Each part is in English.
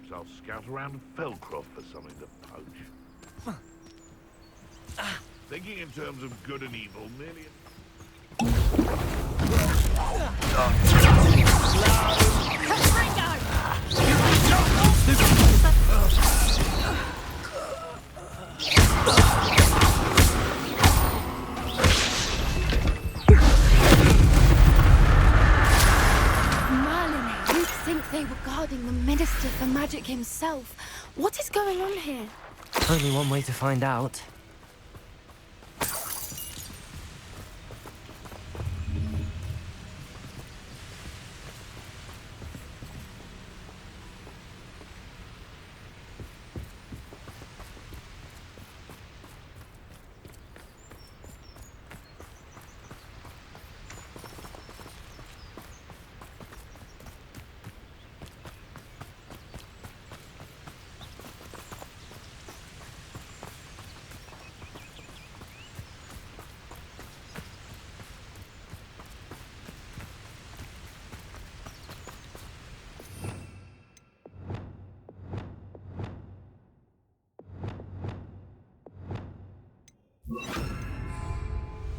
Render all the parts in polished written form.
Perhaps I'll scout around Felcroft for something to poach. Thinking in terms of good and evil, merely... You'd think they were guarding the Minister for Magic himself. What is going on here? Only one way to find out.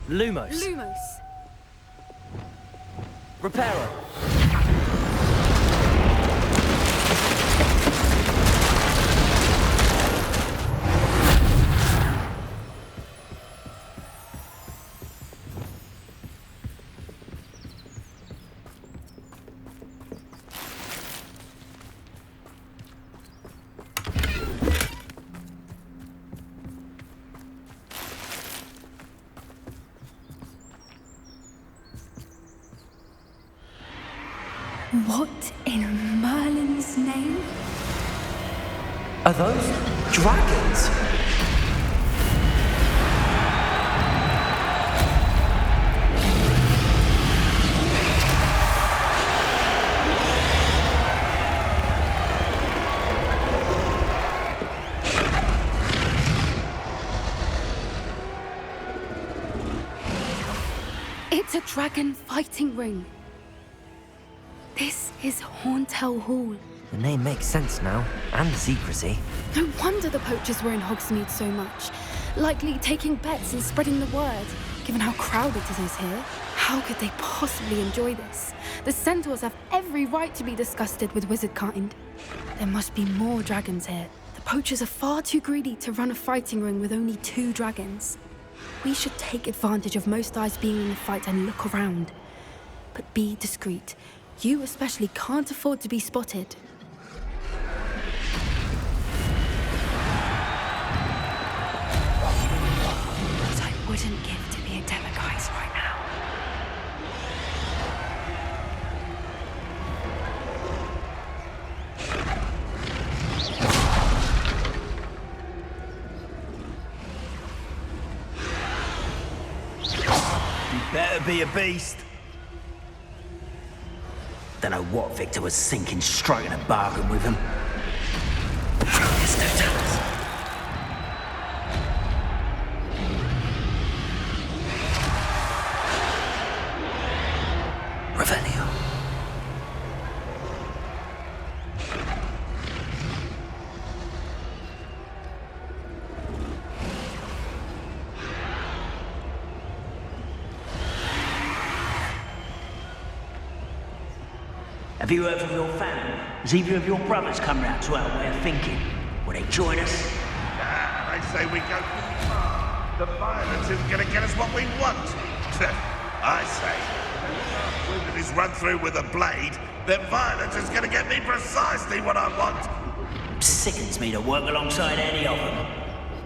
Lumos. Lumos. Reparo. What in Merlin's name? Are those dragons? It's a dragon fighting ring. This is Horntail Hall. The name makes sense now, and the secrecy. No wonder the poachers were in Hogsmeade so much. Likely taking bets and spreading the word, given how crowded it is here. How could they possibly enjoy this? The centaurs have every right to be disgusted with wizardkind. There must be more dragons here. The poachers are far too greedy to run a fighting ring with only 2 dragons. We should take advantage of most eyes being in the fight and look around. But be discreet. You especially can't afford to be spotted. What I wouldn't give to be a demiguise right now. You better be a beast. Don't know what Victor was thinking, striking a bargain with him. There's no tells. Revelio. Have you heard from your family? Has either of your brothers come round to our way of thinking? Will they join us? They say we go too far. The violence isn't going to get us what we want. I say, if wizard is run through with a blade, then violence is going to get me precisely what I want. Sickens me to work alongside any of them.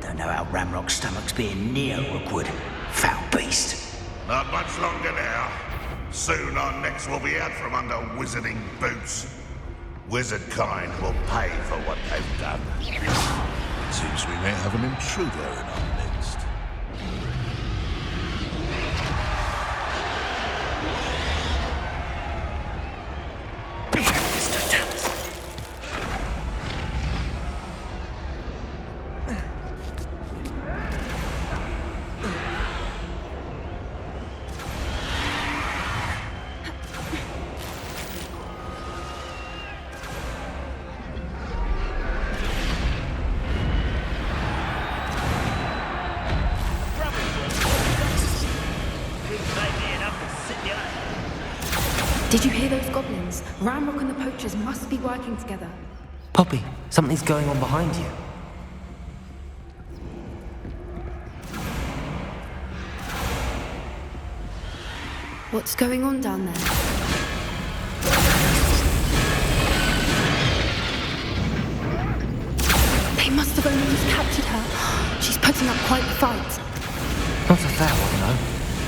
Don't know how Ramrock's stomach's being near Rookwood. Foul beast. Not much longer now. Soon our necks will be out from under wizarding boots. Wizard kind will pay for what they've done. It seems we may have an intruder in our midst. Did you hear those goblins? Ramrock and the poachers must be working together. Poppy, something's going on behind you. What's going on down there? They must have only just captured her. She's putting up quite the fight. Not a fair one, though.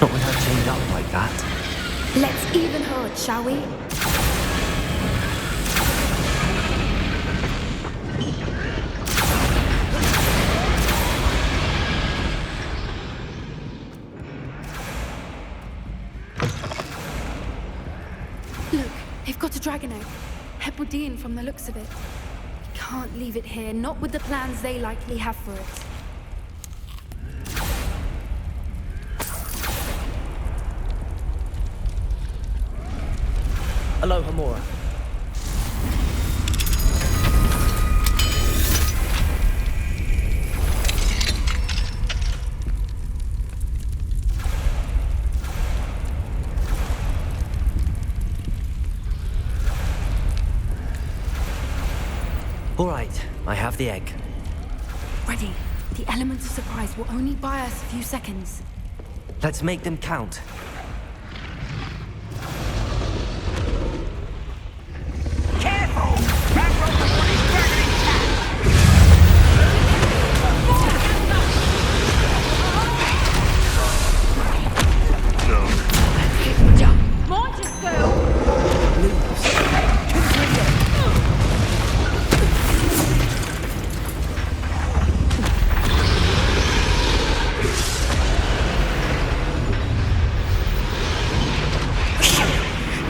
Not with her chained up like that. Let's even her odds, shall we? Look, they've got a dragon egg. Hebridean from the looks of it. We can't leave it here, not with the plans they likely have for it. Aloha, Mora. All right, I have the egg. Ready. The element of surprise will only buy us a few seconds. Let's make them count. Careful! Ramrock has got his dragon intact! Mind yourself!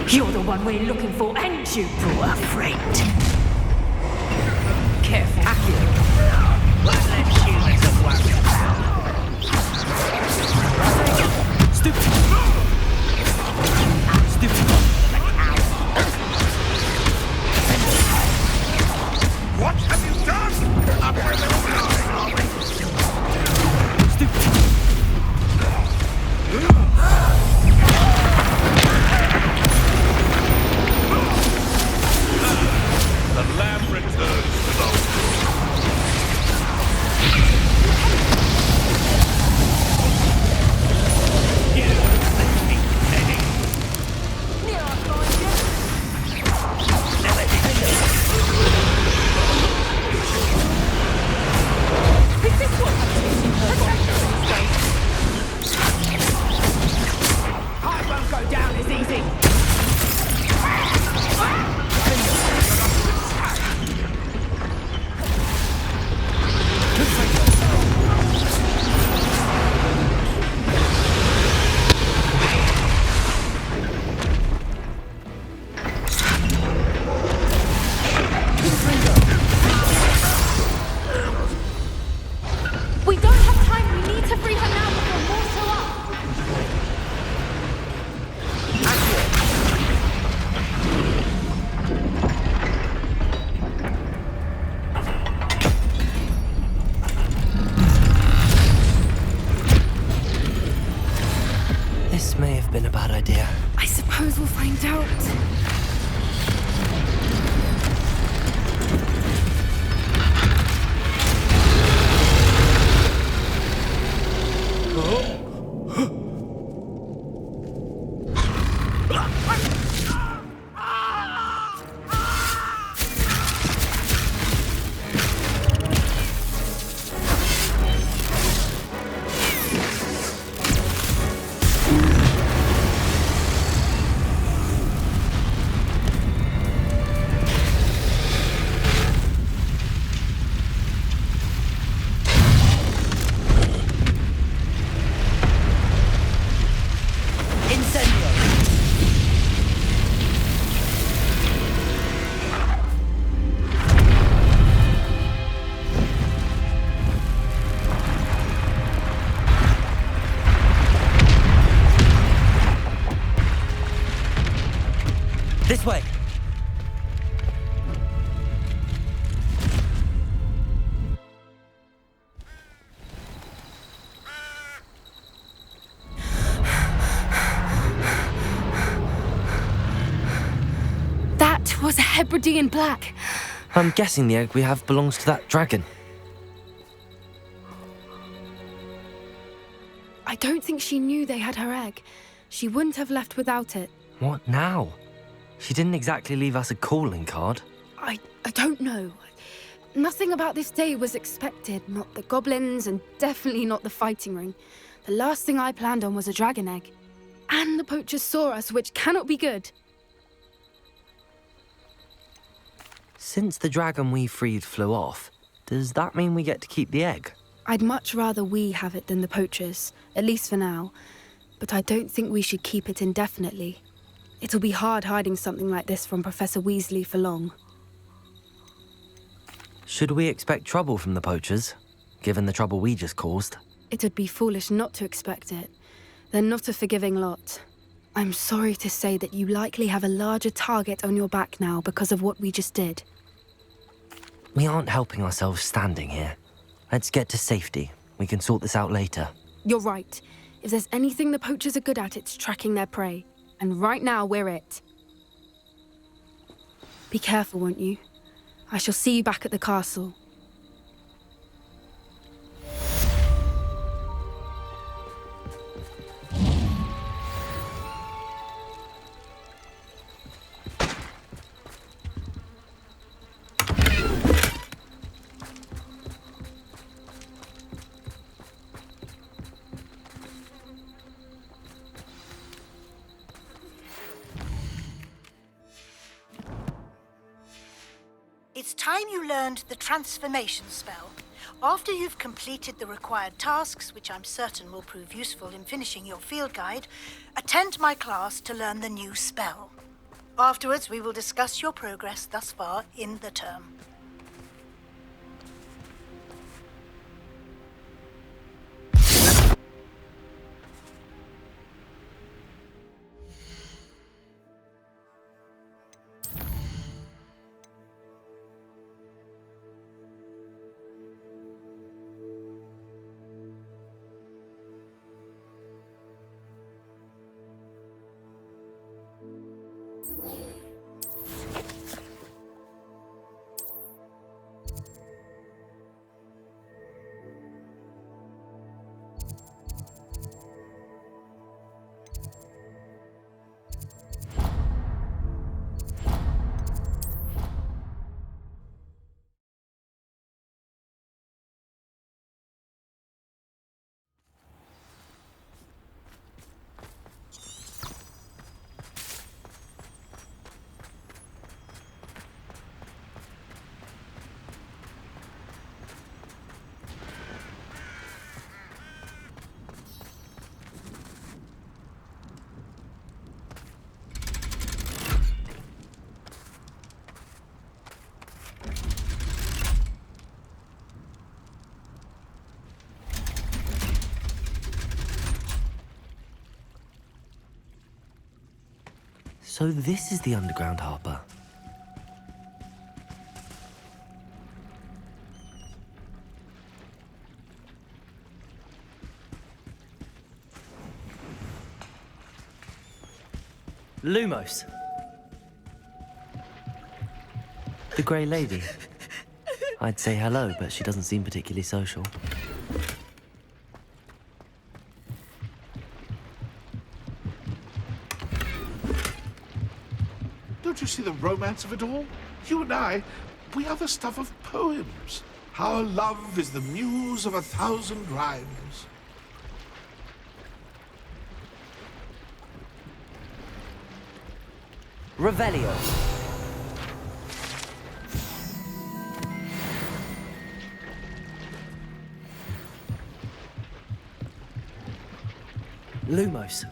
You're the one we're looking for, ain't you, poor friend? Careful. One less human to worry about. Stupid! Stupid! What have you done? Up where they were going, are we? Stupid! The lamb returns to the Is this what I won't go down as easy. We don't have time. We need to free her now before more show up. This may have been a bad idea. I suppose we'll find out. This way! was a Hebridean black. I'm guessing the egg we have belongs to that dragon. I don't think she knew they had her egg. She wouldn't have left without it. What now? She didn't exactly leave us a calling card. I don't know. Nothing about this day was expected. Not the goblins, and definitely not the fighting ring. The last thing I planned on was a dragon egg. And the poachers saw us, which cannot be good. Since the dragon we freed flew off, does that mean we get to keep the egg? I'd much rather we have it than the poachers, at least for now. But I don't think we should keep it indefinitely. It'll be hard hiding something like this from Professor Weasley for long. Should we expect trouble from the poachers, given the trouble we just caused? It would be foolish not to expect it. They're not a forgiving lot. I'm sorry to say that you likely have a larger target on your back now because of what we just did. We aren't helping ourselves standing here. Let's get to safety. We can sort this out later. You're right. If there's anything the poachers are good at, it's tracking their prey. And right now, we're it. Be careful, won't you? I shall see you back at the castle. It's time you learned the transformation spell. After you've completed the required tasks, which I'm certain will prove useful in finishing your field guide, attend my class to learn the new spell. Afterwards, we will discuss your progress thus far in the term. So this is the underground harbour. Lumos. The Grey Lady. I'd say hello, but she doesn't seem particularly social. Don't you see the romance of it all? You and I, we are the stuff of poems. Our love is the muse of 1,000 rhymes. Revelio. Lumos.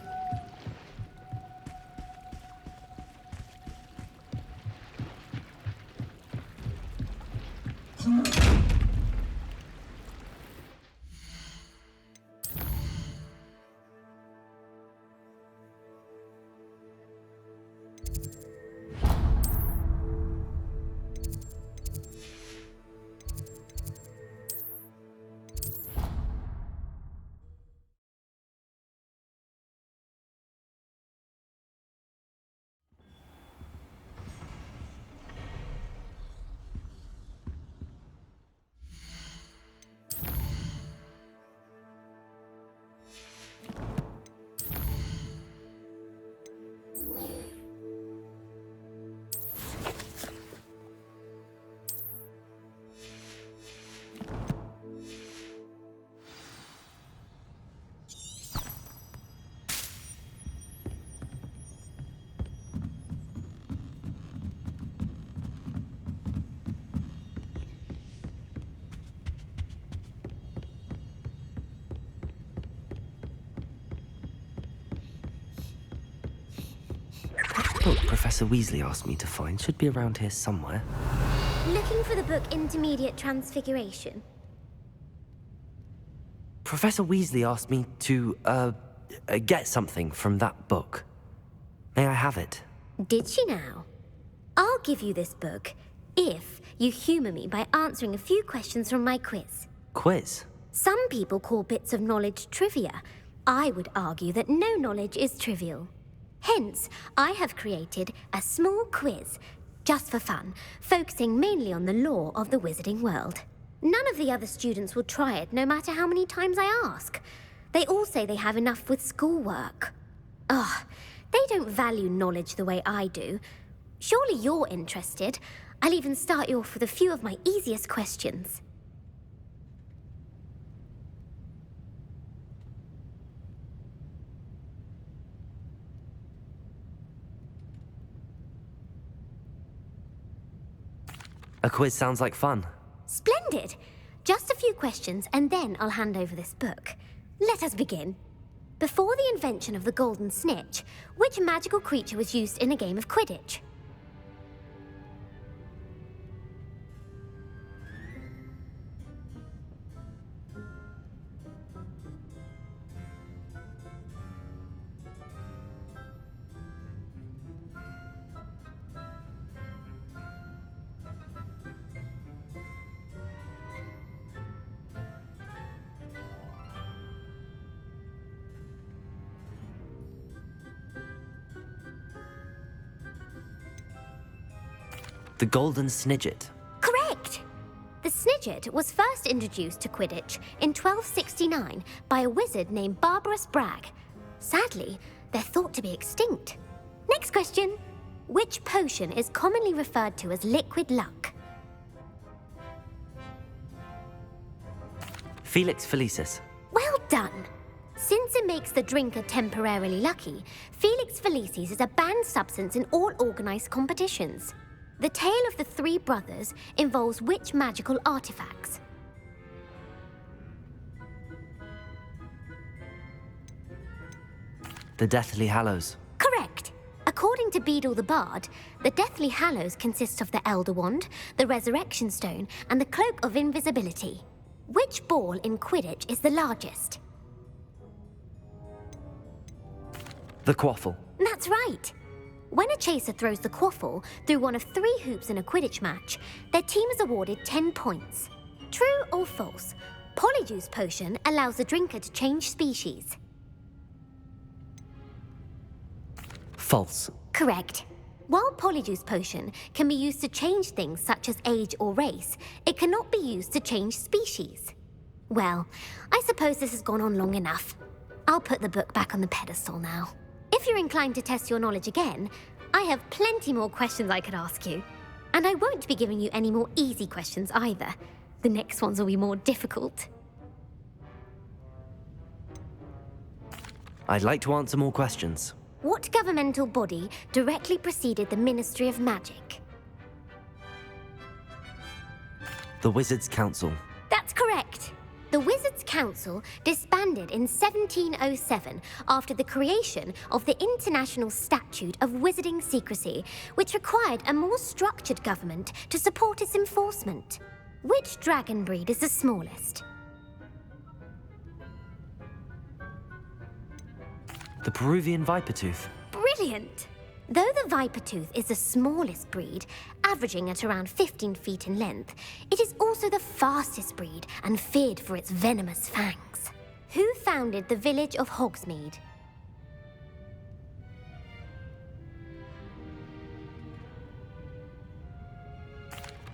book Professor Weasley asked me to find should be around here somewhere. Looking for the book Intermediate Transfiguration? Professor Weasley asked me to, get something from that book. May I have it? Did she now? I'll give you this book if you humour me by answering a few questions from my quiz. Quiz? Some people call bits of knowledge trivia. I would argue that no knowledge is trivial. Hence, I have created a small quiz, just for fun, focusing mainly on the lore of the wizarding world. None of the other students will try it, no matter how many times I ask. They all say they have enough with schoolwork. Ugh, they don't value knowledge the way I do. Surely you're interested. I'll even start you off with a few of my easiest questions. A quiz sounds like fun. Splendid! Just a few questions, and then I'll hand over this book. Let us begin. Before the invention of the golden snitch, which magical creature was used in a game of Quidditch? The Golden Snidget. Correct! The Snidget was first introduced to Quidditch in 1269 by a wizard named Barbarous Bragg. Sadly, they're thought to be extinct. Next question. Which potion is commonly referred to as liquid luck? Felix Felicis. Well done! Since it makes the drinker temporarily lucky, Felix Felicis is a banned substance in all organised competitions. The tale of the three brothers involves which magical artifacts? The Deathly Hallows. Correct. According to Beedle the Bard, the Deathly Hallows consists of the Elder Wand, the Resurrection Stone, and the Cloak of Invisibility. Which ball in Quidditch is the largest? The Quaffle. That's right. When a chaser throws the quaffle through one of 3 hoops in a Quidditch match, their team is awarded 10 points. True or false? Polyjuice Potion allows the drinker to change species. False. Correct. While Polyjuice Potion can be used to change things such as age or race, it cannot be used to change species. Well, I suppose this has gone on long enough. I'll put the book back on the pedestal now. If you're inclined to test your knowledge again, I have plenty more questions I could ask you. And I won't be giving you any more easy questions either. The next ones will be more difficult. I'd like to answer more questions. What governmental body directly preceded the Ministry of Magic? The Wizards' Council. That's correct. The Wizards' Council disbanded in 1707 after the creation of the International Statute of Wizarding Secrecy, which required a more structured government to support its enforcement. Which dragon breed is the smallest? The Peruvian Vipertooth. Brilliant! Though the Vipertooth is the smallest breed, averaging at around 15 feet in length, it is also the fastest breed and feared for its venomous fangs. Who founded the village of Hogsmeade?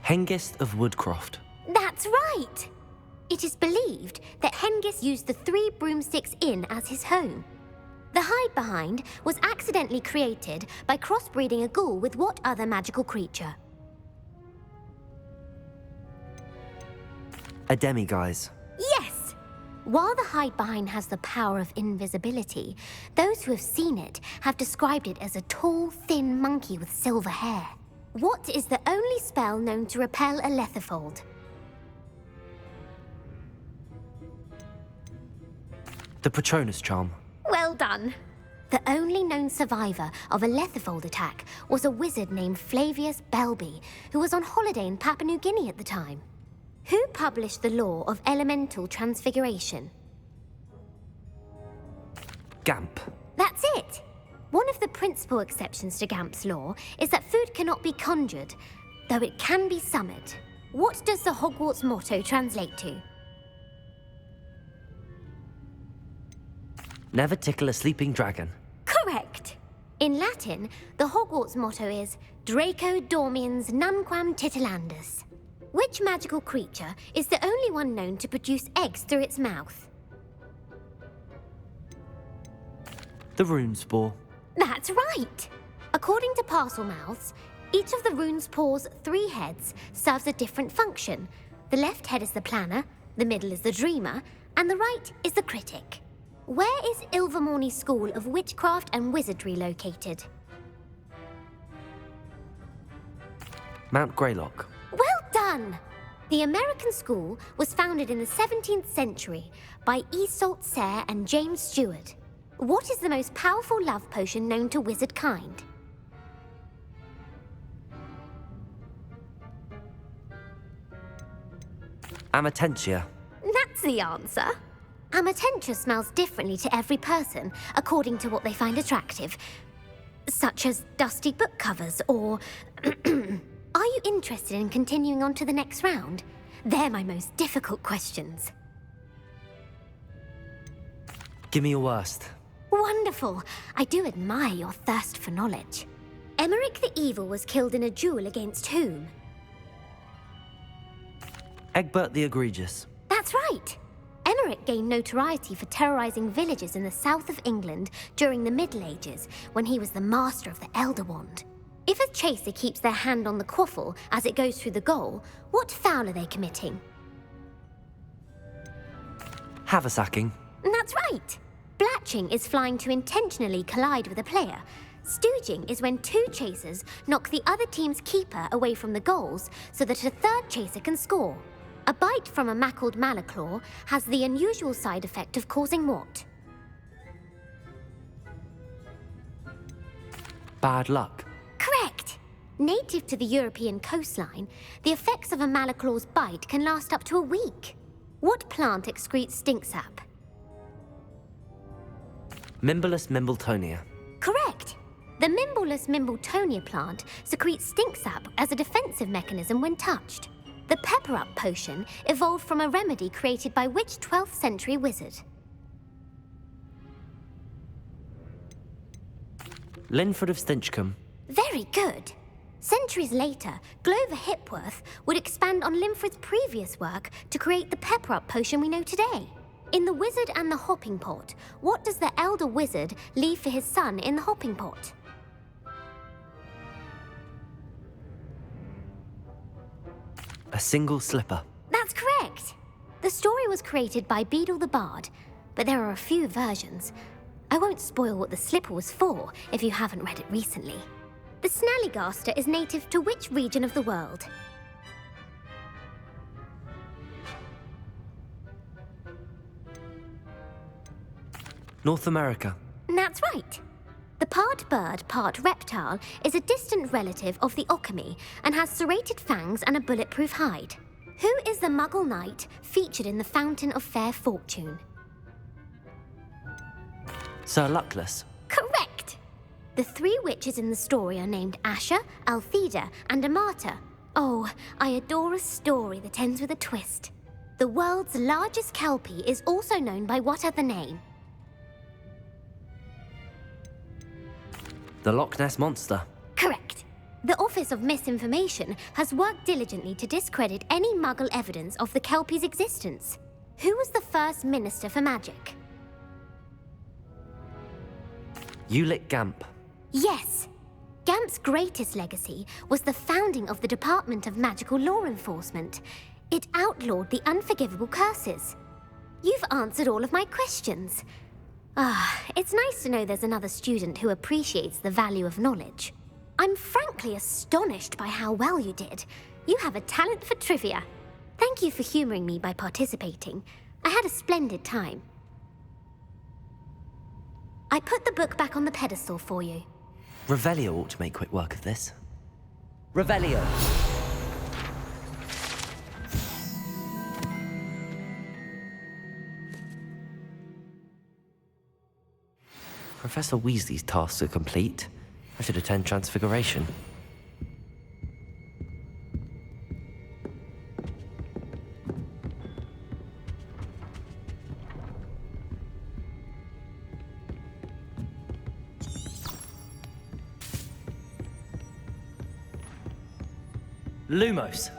Hengist of Woodcroft. That's right! It is believed that Hengist used the 3 Broomsticks Inn as his home. The hide-behind was accidentally created by crossbreeding a ghoul with what other magical creature? A demiguise. Yes! While the hide-behind has the power of invisibility, those who have seen it have described it as a tall, thin monkey with silver hair. What is the only spell known to repel a letherfold? The Patronus Charm. Well done. The only known survivor of a Lethifold attack was a wizard named Flavius Belby, who was on holiday in Papua New Guinea at the time. Who published the law of elemental transfiguration? Gamp. That's it! One of the principal exceptions to Gamp's law is that food cannot be conjured, though it can be summoned. What does the Hogwarts motto translate to? Never tickle a sleeping dragon. Correct! In Latin, the Hogwarts motto is Draco Dormiens Nunquam Titilandus. Which magical creature is the only one known to produce eggs through its mouth? The rune spore. That's right! According to Parselmouths, each of the rune's paws' 3 heads serves a different function. The left head is the planner, the middle is the dreamer, and the right is the critic. Where is Ilvermorny School of Witchcraft and Wizardry located? Mount Greylock. Well done! The American school was founded in the 17th century by Iseult Sayre and James Stewart. What is the most powerful love potion known to wizard kind? Amatentia. That's the answer. Amatentia smells differently to every person, according to what they find attractive. Such as dusty book covers, or... Are you interested in continuing on to the next round? They're my most difficult questions. Give me your worst. Wonderful. I do admire your thirst for knowledge. Emmerich the Evil was killed in a duel against whom? Egbert the Egregious. That's right. Emmerich gained notoriety for terrorizing villages in the south of England during the Middle Ages, when he was the master of the Elder Wand. If a chaser keeps their hand on the quaffle as it goes through the goal, what foul are they committing? Haversacking. That's right. Blatching is flying to intentionally collide with a player. Stooging is when 2 chasers knock the other team's keeper away from the goals so that a 3rd chaser can score. A bite from a mackled malaclaw has the unusual side effect of causing what? Bad luck. Correct! Native to the European coastline, the effects of a malaclaw's bite can last up to a week. What plant excretes stink sap? Mimblus Mimbletonia. Correct! The Mimblus Mimbletonia plant secretes stink sap as a defensive mechanism when touched. The Pepper Up potion evolved from a remedy created by which 12th century wizard? Linford of Stinchcombe. Very good. Centuries later, Glover Hipworth would expand on Linford's previous work to create the Pepper Up potion we know today. In The Wizard and the Hopping Pot, what does the elder wizard leave for his son in the hopping pot? A single slipper. That's correct. The story was created by Beadle the Bard, but there are a few versions. I won't spoil what the slipper was for if you haven't read it recently. The Snallygaster is native to which region of the world? North America. That's right. The part bird, part reptile is a distant relative of the Occamy and has serrated fangs and a bulletproof hide. Who is the Muggle knight featured in the Fountain of Fair Fortune? Sir Luckless. Correct! The 3 witches in the story are named Asher, Altheda, and Amata. Oh, I adore a story that ends with a twist. The world's largest kelpie is also known by what other name? The Loch Ness Monster. Correct. The Office of Misinformation has worked diligently to discredit any Muggle evidence of the Kelpie's existence. Who was the first Minister for Magic? Ulick Gamp. Yes. Gamp's greatest legacy was the founding of the Department of Magical Law Enforcement. It outlawed the unforgivable curses. You've answered all of my questions. It's nice to know there's another student who appreciates the value of knowledge. I'm frankly astonished by how well you did. You have a talent for trivia. Thank you for humoring me by participating. I had a splendid time. I put the book back on the pedestal for you. Revelio ought to make quick work of this. Revelio. Professor Weasley's tasks are complete. I should attend Transfiguration. Lumos.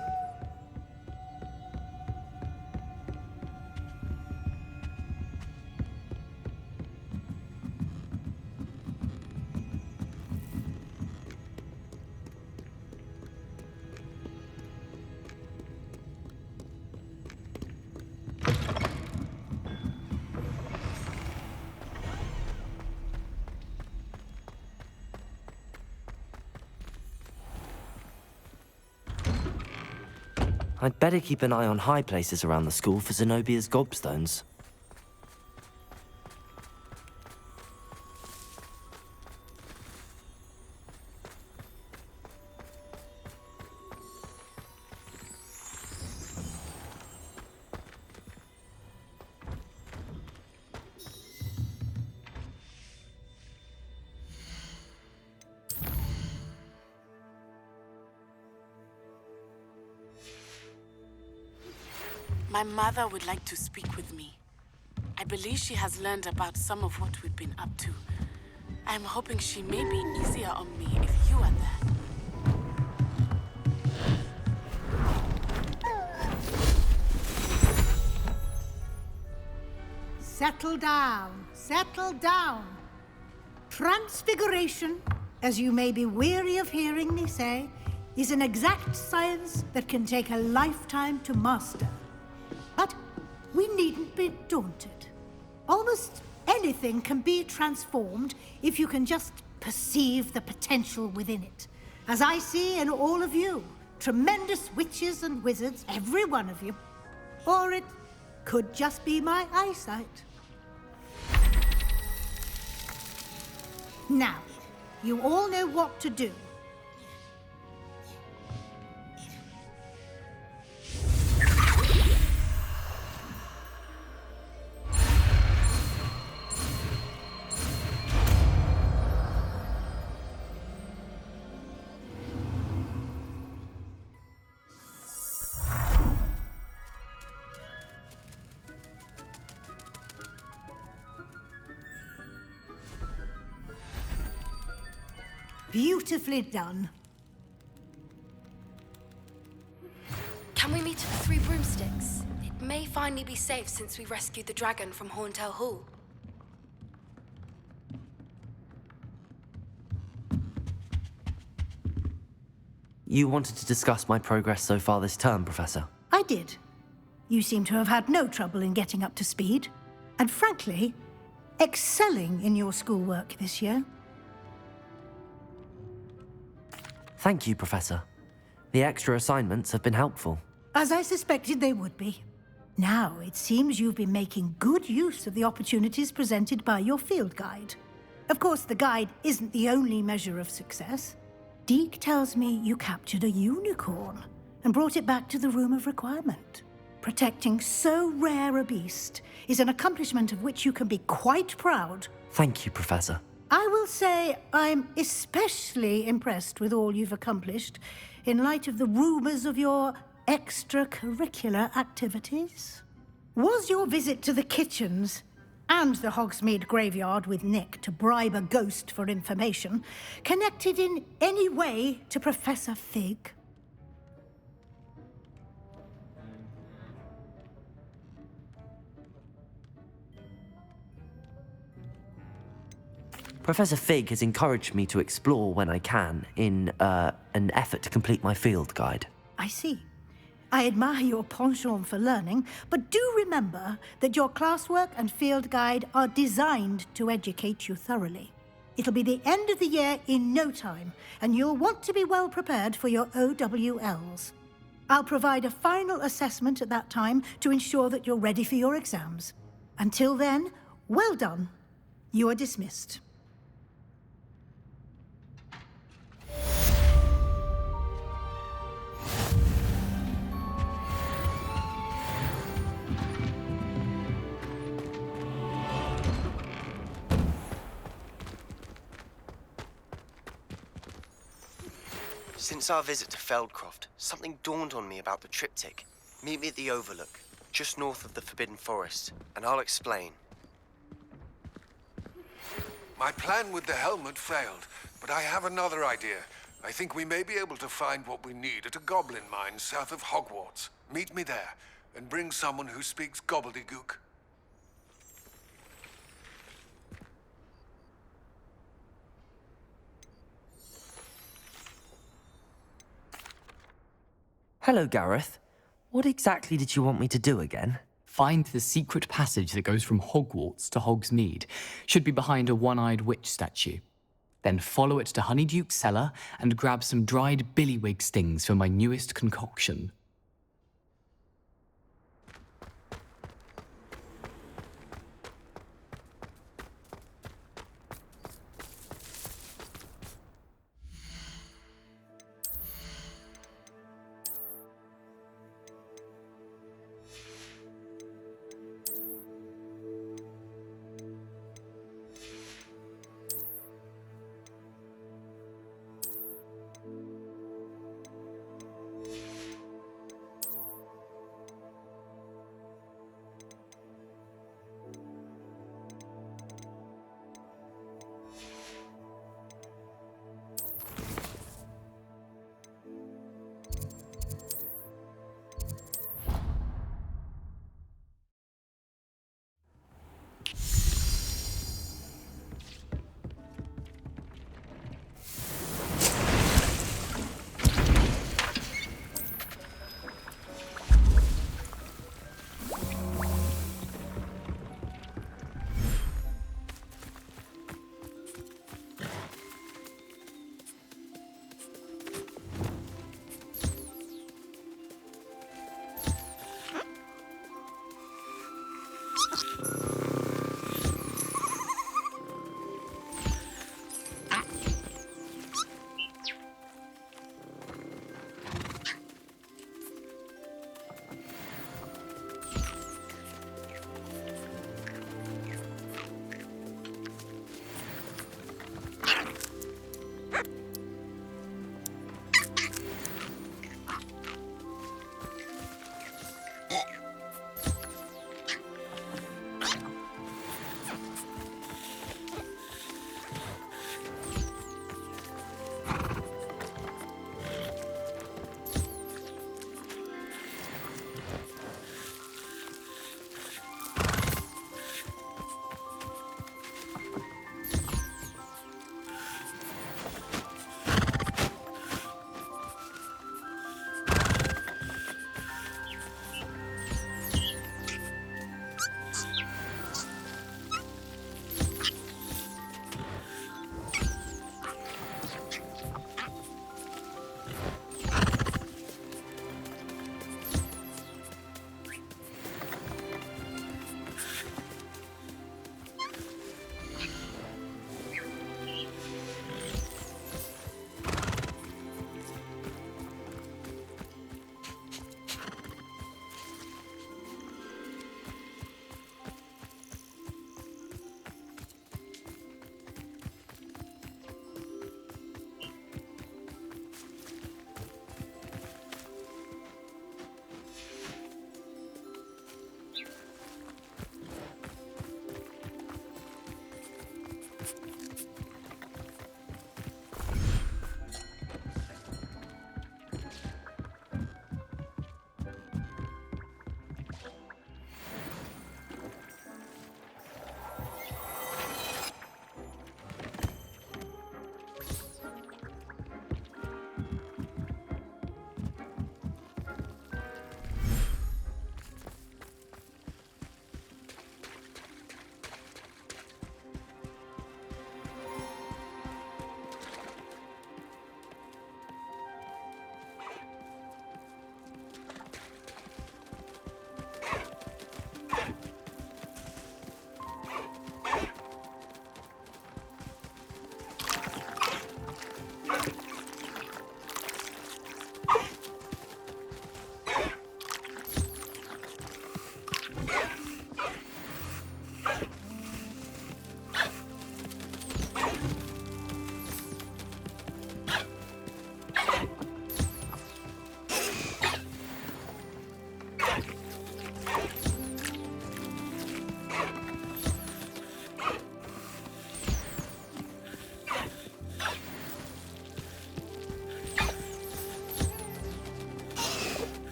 I'd better keep an eye on high places around the school for Zenobia's gobstones. My mother would like to speak with me. I believe she has learned about some of what we've been up to. I am hoping she may be easier on me if you are there. Settle down, settle down. Transfiguration, as you may be weary of hearing me say, is an exact science that can take a lifetime to master. But we needn't be daunted. Almost anything can be transformed if you can just perceive the potential within it. As I see in all of you, tremendous witches and wizards, every one of you. Or it could just be my eyesight. Now, you all know what to do. Beautifully done. Can we meet at the Three Broomsticks? It may finally be safe since we rescued the dragon from Horntail Hall. You wanted to discuss my progress so far this term, Professor? I did. You seem to have had no trouble in getting up to speed. And frankly, excelling in your schoolwork this year. Thank you, Professor. The extra assignments have been helpful. As I suspected they would be. Now, it seems you've been making good use of the opportunities presented by your field guide. Of course, the guide isn't the only measure of success. Deke tells me you captured a unicorn and brought it back to the Room of Requirement. Protecting so rare a beast is an accomplishment of which you can be quite proud. Thank you, Professor. I will say I'm especially impressed with all you've accomplished in light of the rumors of your extracurricular activities. Was your visit to the kitchens and the Hogsmeade graveyard with Nick to bribe a ghost for information connected in any way to Professor Fig? Professor Fig has encouraged me to explore when I can in an effort to complete my field guide. I see. I admire your penchant for learning, but do remember that your classwork and field guide are designed to educate you thoroughly. It'll be the end of the year in no time, and you'll want to be well prepared for your OWLs. I'll provide a final assessment at that time to ensure that you're ready for your exams. Until then, well done. You are dismissed. Since our visit to Feldcroft, something dawned on me about the triptych. Meet me at the Overlook, just north of the Forbidden Forest, and I'll explain. My plan with the helmet failed, but I have another idea. I think we may be able to find what we need at a goblin mine south of Hogwarts. Meet me there, and bring someone who speaks gobbledygook. Hello, Gareth. What exactly did you want me to do again? Find the secret passage that goes from Hogwarts to Hogsmeade. Should be behind a one-eyed witch statue. Then follow it to Honeyduke's cellar and grab some dried billywig stings for my newest concoction.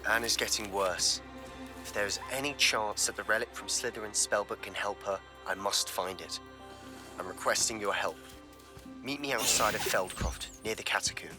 Anne is getting worse. If there is any chance that the relic from Slytherin's spellbook can help her, I must find it. I'm requesting your help. Meet me outside of Feldcroft, near the Catacomb.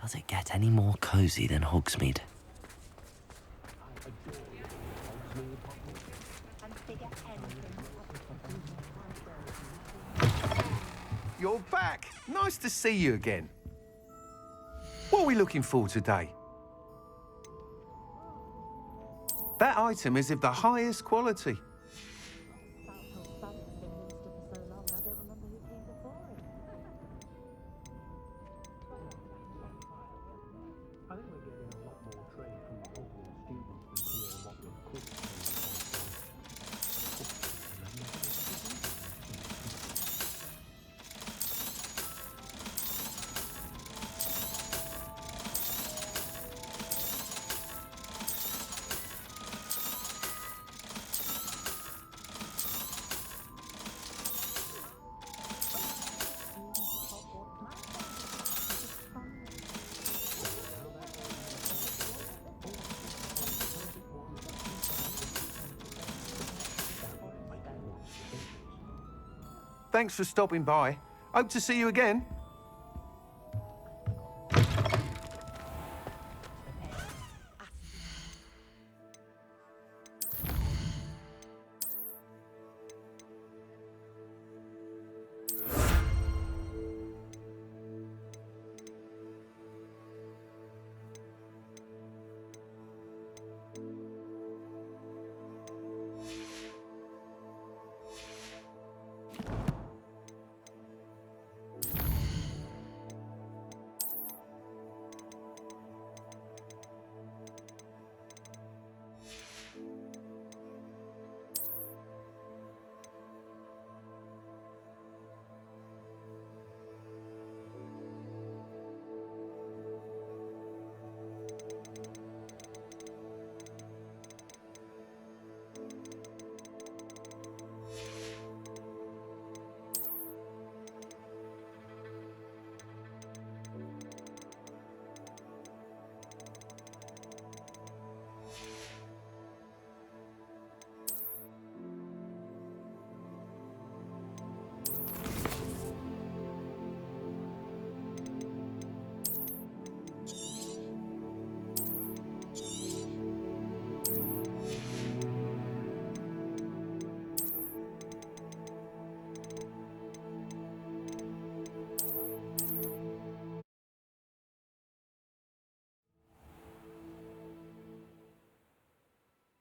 Does it get any more cozy than Hogsmeade? you're back. Nice to see you again. What are we looking for today? That item is of the highest quality. Thanks for stopping by. Hope to see you again.